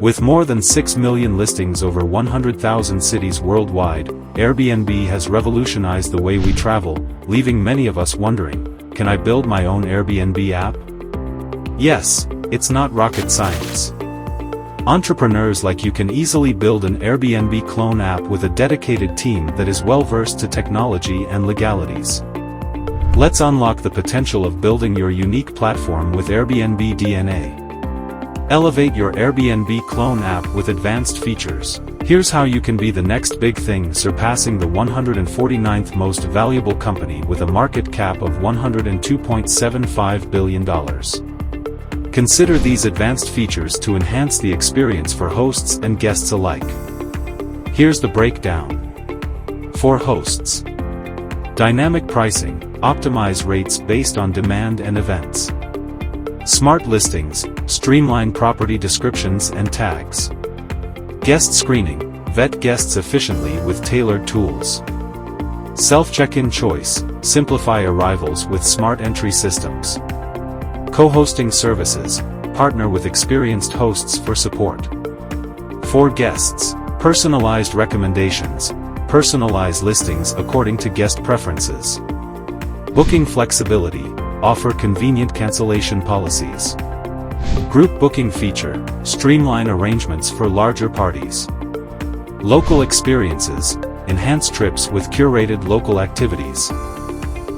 With more than 6 million listings over 100,000 cities worldwide, Airbnb has revolutionized the way we travel, leaving many of us wondering, can I build my own Airbnb app? Yes, it's not rocket science. Entrepreneurs like you can easily build an Airbnb clone app with a dedicated team that is well-versed to technology and legalities. Let's unlock the potential of building your unique platform with Airbnb DNA. Elevate your Airbnb clone app with advanced features. Here's how you can be the next big thing, surpassing the 149th most valuable company with a market cap of $102.75 billion. Consider these advanced features to enhance the experience for hosts and guests alike. Here's the breakdown. For hosts: dynamic pricing, optimize rates based on demand and events. Smart listings, streamline property descriptions and tags. Guest screening, vet guests efficiently with tailored tools. Self-check-in choice, simplify arrivals with smart entry systems. Co-hosting services, partner with experienced hosts for support. For guests, personalized recommendations, personalize listings according to guest preferences. Booking flexibility, offer convenient cancellation policies. Group booking feature, streamline arrangements for larger parties. Local experiences, enhance trips with curated local activities.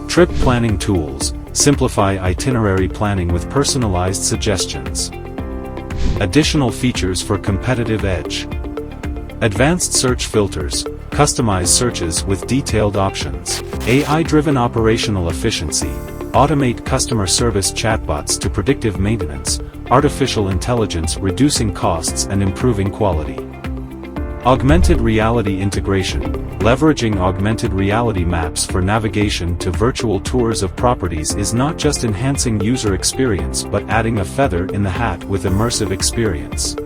Trip planning tools, simplify itinerary planning with personalized suggestions. Additional features for competitive edge. Advanced search filters, customize searches with detailed options. AI-driven operational efficiency, automate customer service chatbots to predictive maintenance, artificial intelligence reducing costs and improving quality. Augmented reality integration, leveraging augmented reality maps for navigation to virtual tours of properties is not just enhancing user experience but adding a feather in the hat with immersive experience.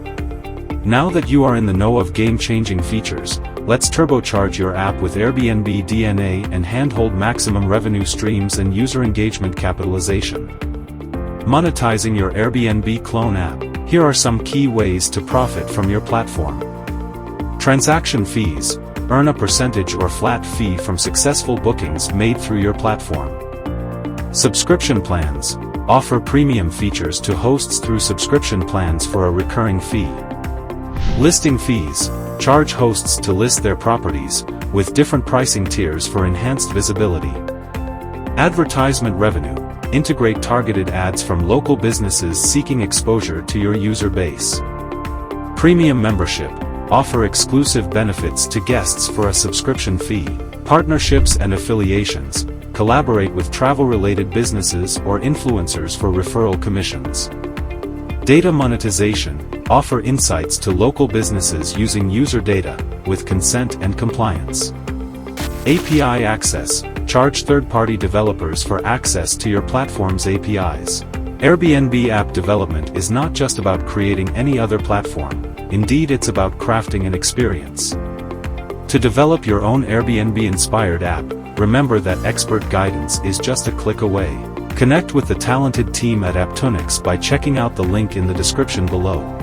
Now that you are in the know of game-changing features, let's turbocharge your app with Airbnb DNA and handhold maximum revenue streams and user engagement capitalization. Monetizing your Airbnb clone app. Here are some key ways to profit from your platform. Transaction fees. Earn a percentage or flat fee from successful bookings made through your platform. Subscription plans. Offer premium features to hosts through subscription plans for a recurring fee. Listing fees. Charge hosts to list their properties, with different pricing tiers for enhanced visibility. Advertisement revenue. Integrate targeted ads from local businesses seeking exposure to your user base. Premium membership. Offer exclusive benefits to guests for a subscription fee. Partnerships and affiliations. Collaborate with travel-related businesses or influencers for referral commissions. Data monetization. Offer insights to local businesses using user data, with consent and compliance. API access. Charge third-party developers for access to your platform's APIs. Airbnb app development is not just about creating any other platform, indeed it's about crafting an experience. To develop your own Airbnb-inspired app, remember that expert guidance is just a click away. Connect with the talented team at Apptunix by checking out the link in the description below.